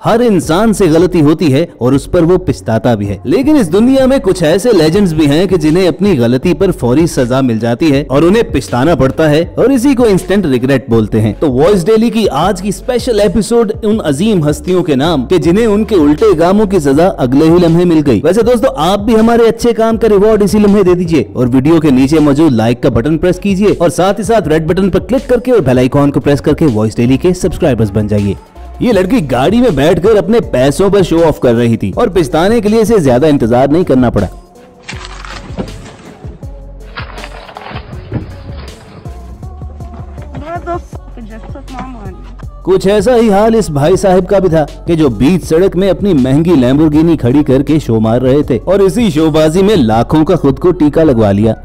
हर इंसान से गलती होती है और उस पर वो पछताता भी है, लेकिन इस दुनिया में कुछ ऐसे लेजेंड्स भी हैं कि जिन्हें अपनी गलती पर फौरी सजा मिल जाती है और उन्हें पछताना पड़ता है, और इसी को इंस्टेंट रिग्रेट बोलते हैं। तो वॉइस डेली की आज की स्पेशल एपिसोड उन अजीम हस्तियों के नाम के जिन्हें उनके उल्टे कामों की सजा अगले ही लम्हे मिल गई। वैसे दोस्तों, आप भी हमारे अच्छे काम का रिवॉर्ड इसी लम्हे दे दीजिए और वीडियो के नीचे मौजूद लाइक का बटन प्रेस कीजिए और साथ ही साथ रेड बटन पर क्लिक करके और बेल आइकॉन को प्रेस करके वॉइस डेली के सब्सक्राइबर्स बन जाइए। ये लड़की गाड़ी में बैठकर अपने पैसों पर शो ऑफ कर रही थी और पछताने के लिए इसे ज्यादा इंतजार नहीं करना पड़ा। कुछ ऐसा ही हाल इस भाई साहब का भी था कि जो बीच सड़क में अपनी महंगी लैम्बोर्गिनी खड़ी करके शो मार रहे थे और इसी शोबाजी में लाखों का खुद को टीका लगवा लिया।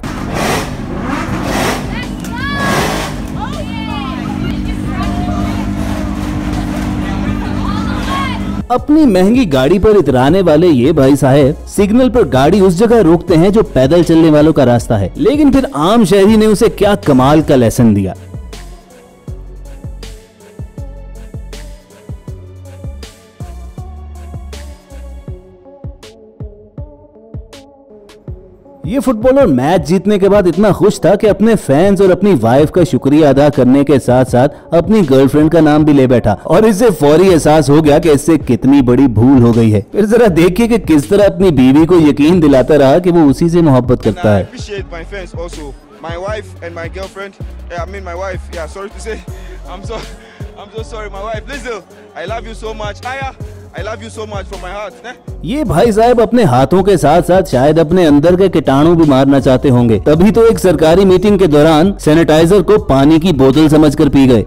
अपनी महंगी गाड़ी पर इतराने वाले ये भाई साहब सिग्नल पर गाड़ी उस जगह रोकते हैं जो पैदल चलने वालों का रास्ता है, लेकिन फिर आम शहरी ने उसे क्या कमाल का लेसन दिया। ये फुटबॉलर मैच जीतने के बाद इतना खुश था कि अपने फैंस और अपनी वाइफ का शुक्रिया अदा करने के साथ साथ अपनी गर्लफ्रेंड का नाम भी ले बैठा और इससे फौरी एहसास हो गया कि इससे कितनी बड़ी भूल हो गई है। फिर जरा देखिए कि किस तरह अपनी बीवी को यकीन दिलाता रहा कि वो उसी से मोहब्बत करता है। My wife and my girlfriend, I mean my wife, sorry to say, I'm so sorry, my wife, Lizelle, I love you so much, Aya, I love you so much from my heart. ये भाई साहब अपने हाथों के साथ साथ शायद अपने अंदर के कीटाणु भी मारना चाहते होंगे, तभी तो एक सरकारी मीटिंग के दौरान सैनिटाइजर को पानी की बोतल समझकर पी गए।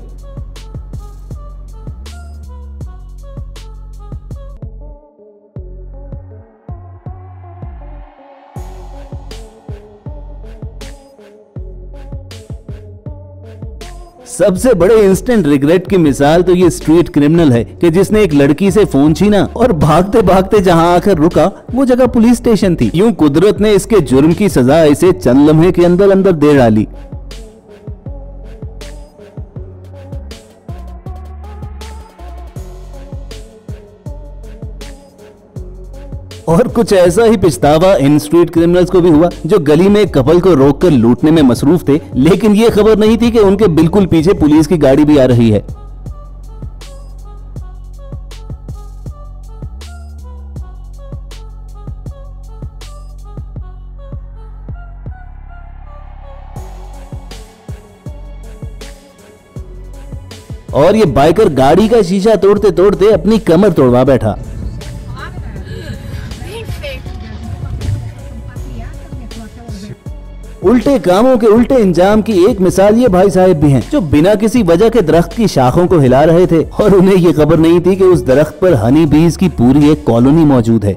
सबसे बड़े इंस्टेंट रिग्रेट की मिसाल तो ये स्ट्रीट क्रिमिनल है कि जिसने एक लड़की से फोन छीना और भागते भागते जहां आकर रुका वो जगह पुलिस स्टेशन थी। यूं कुदरत ने इसके जुर्म की सजा इसे चंद लम्हे के अंदर अंदर दे डाली। और कुछ ऐसा ही पछतावा इन स्ट्रीट क्रिमिनल्स को भी हुआ जो गली में एक कपल को रोककर लूटने में मसरूफ थे, लेकिन ये खबर नहीं थी कि उनके बिल्कुल पीछे पुलिस की गाड़ी भी आ रही है। और ये बाइकर गाड़ी का शीशा तोड़ते तोड़ते अपनी कमर तोड़वा बैठा। उल्टे कामों के उल्टे इंजाम की एक मिसाल ये भाई साहब भी हैं जो बिना किसी वजह के दरख्त की शाखों को हिला रहे थे और उन्हें ये खबर नहीं थी कि उस दरख्त पर हनी बीज की पूरी एक कॉलोनी मौजूद है।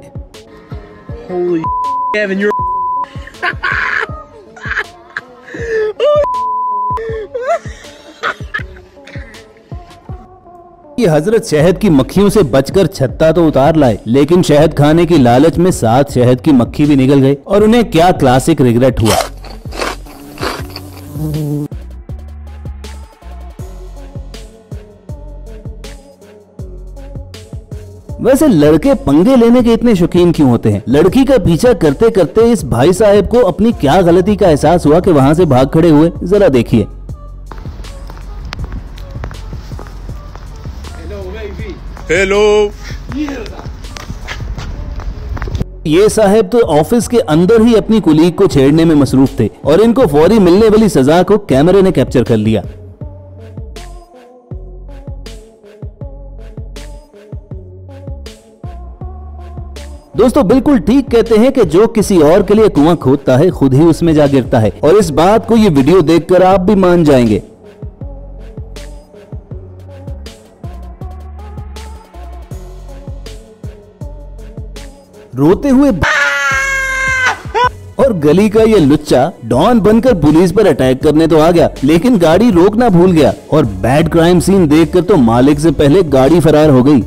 ये हजरत शहद की मक्खियों से बचकर छत्ता तो उतार लाए, लेकिन शहद खाने की लालच में साथ शहद की मक्खी भी निकल गई और उन्हें क्या क्लासिक रिग्रेट हुआ। वैसे लड़के पंगे लेने के इतने शौकीन क्यों होते हैं? लड़की का पीछा करते करते इस भाई साहब को अपनी क्या गलती का एहसास हुआ कि वहां से भाग खड़े हुए। जरा देखिए। हेलो। ये साहब तो ऑफिस के अंदर ही अपनी कुलीग को छेड़ने में मसरूफ थे और इनको फौरी मिलने वाली सजा को कैमरे ने कैप्चर कर लिया। दोस्तों, बिल्कुल ठीक कहते हैं कि जो किसी और के लिए कुआं खोदता है खुद ही उसमें जा गिरता है, और इस बात को ये वीडियो देखकर आप भी मान जाएंगे। रोते हुए और गली का ये लुच्चा डॉन बनकर पुलिस पर अटैक करने तो आ गया, लेकिन गाड़ी रोकना भूल गया और बैड क्राइम सीन देखकर तो मालिक से पहले गाड़ी फरार हो गई।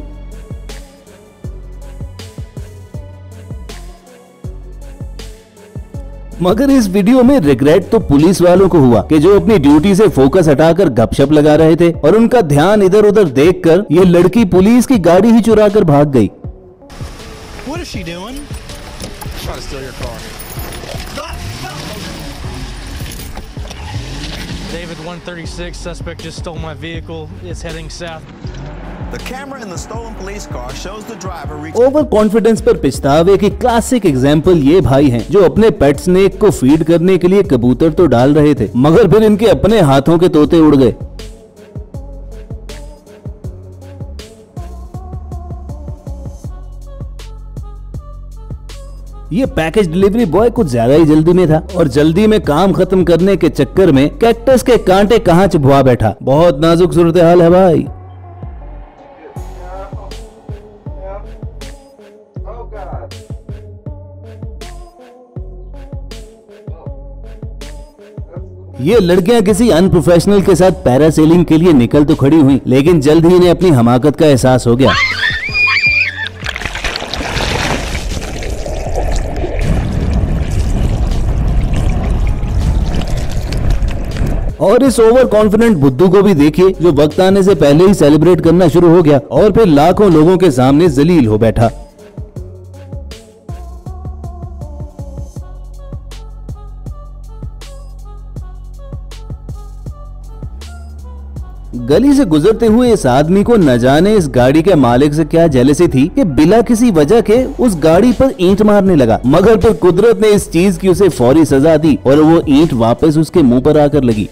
मगर इस वीडियो में रिग्रेट तो पुलिस वालों को हुआ कि जो अपनी ड्यूटी से फोकस हटाकर गपशप लगा रहे थे और उनका ध्यान इधर उधर देखकर ये लड़की पुलिस की गाड़ी ही चुरा कर भाग गई। What is she doing? Trying to steal your car. David 136, suspect just stole my vehicle. It's heading south. The camera in the stolen police car shows the driver reach. Over confidence पर पछतावे की classic example ये भाई हैं जो अपने पेट snake को feed करने के लिए कबूतर तो डाल रहे थे मगर फिर इनके अपने हाथों के तोते उड़ गए। ये पैकेज डिलीवरी बॉय कुछ ज्यादा ही जल्दी में था और जल्दी में काम खत्म करने के चक्कर में कैक्टस के कांटे कहां चुभवा बैठा। बहुत नाजुक सूरत हाल है भाई। ये लड़कियां किसी अनप्रोफेशनल के साथ पैरासेलिंग के लिए निकल तो खड़ी हुई लेकिन जल्द ही इन्हें अपनी हमाकत का एहसास हो गया। और इस ओवर कॉन्फिडेंट बुद्धू को भी देखिए जो वक्त आने से पहले ही सेलिब्रेट करना शुरू हो गया और फिर लाखों लोगों के सामने जलील हो बैठा। गली से गुजरते हुए इस आदमी को न जाने इस गाड़ी के मालिक से क्या जेलसी थी कि बिना किसी वजह के उस गाड़ी पर ईंट मारने लगा मगर फिर कुदरत ने इस चीज की उसे फौरी सजा दी और वो ईंट वापस उसके मुंह पर आकर लगी।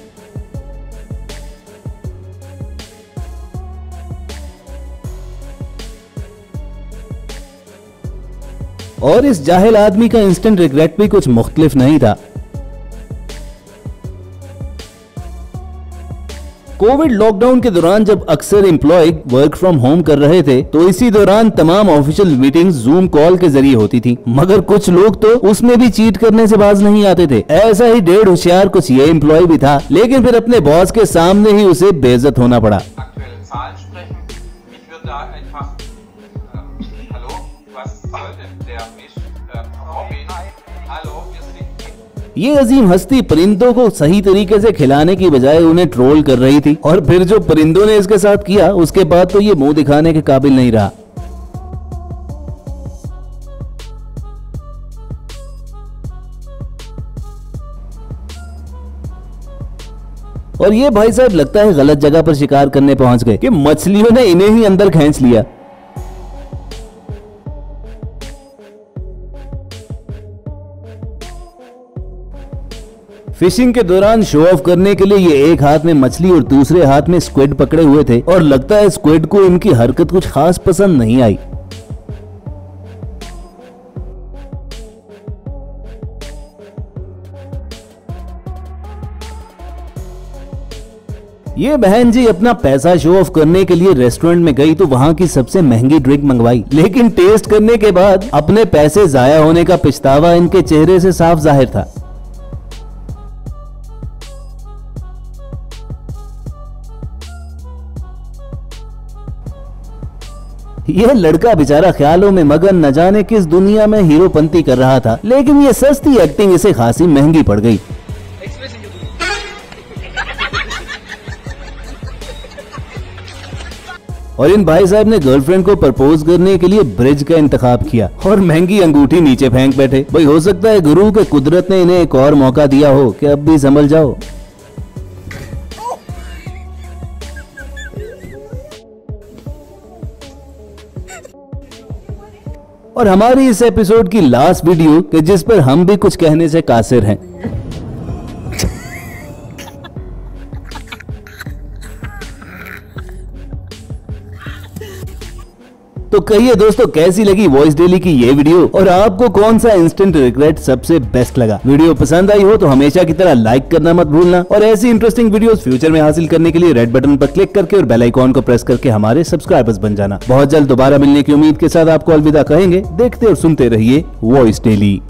और इस जाहिल आदमी का इंस्टेंट रिग्रेट भी कुछ मुख्तलिफ नहीं था। कोविड लॉकडाउन के दौरान जब अक्सर एम्प्लॉय वर्क फ्रॉम होम कर रहे थे तो इसी दौरान तमाम ऑफिशियल मीटिंग्स जूम कॉल के जरिए होती थी मगर कुछ लोग तो उसमें भी चीट करने से बाज नहीं आते थे। ऐसा ही डेढ़ होशियार कुछ ये एम्प्लॉय भी था लेकिन फिर अपने बॉस के सामने ही उसे बेइज्जत होना पड़ा। ये अजीम हस्ती परिंदों को सही तरीके से खिलाने की बजाय उन्हें ट्रोल कर रही थी और फिर जो परिंदों ने इसके साथ किया उसके बाद तो ये मुंह दिखाने के काबिल नहीं रहा। और ये भाई साहब लगता है गलत जगह पर शिकार करने पहुंच गए कि मछलियों ने इन्हें ही अंदर खींच लिया। फिशिंग के दौरान शो ऑफ करने के लिए ये एक हाथ में मछली और दूसरे हाथ में स्क्विड पकड़े हुए थे और लगता है स्क्विड को इनकी हरकत कुछ खास पसंद नहीं आई। ये बहन जी अपना पैसा शो ऑफ करने के लिए रेस्टोरेंट में गई तो वहां की सबसे महंगी ड्रिंक मंगवाई लेकिन टेस्ट करने के बाद अपने पैसे जाया होने का पछतावा इनके चेहरे से साफ जाहिर था। यह लड़का बेचारा ख्यालों में मगन न जाने किस दुनिया में हीरोपंती कर रहा था लेकिन ये सस्ती एक्टिंग इसे खासी महंगी पड़ गई। और इन भाई साहब ने गर्लफ्रेंड को प्रपोज करने के लिए ब्रिज का इंतखाब किया और महंगी अंगूठी नीचे फेंक बैठे। भाई हो सकता है गुरु के कुदरत ने इन्हें एक और मौका दिया हो कि अब भी संभल जाओ। और हमारी इस एपिसोड की लास्ट वीडियो कि जिस पर हम भी कुछ कहने से कासिर हैं। तो कहिए दोस्तों कैसी लगी वॉइस डेली की ये वीडियो और आपको कौन सा इंस्टेंट रिग्रेट सबसे बेस्ट लगा। वीडियो पसंद आई हो तो हमेशा की तरह लाइक करना मत भूलना और ऐसी इंटरेस्टिंग वीडियोस फ्यूचर में हासिल करने के लिए रेड बटन पर क्लिक करके और बेल आइकॉन को प्रेस करके हमारे सब्सक्राइबर्स बन जाना। बहुत जल्द दोबारा मिलने की उम्मीद के साथ आपको अलविदा कहेंगे। देखते और सुनते रहिए वॉइस डेली।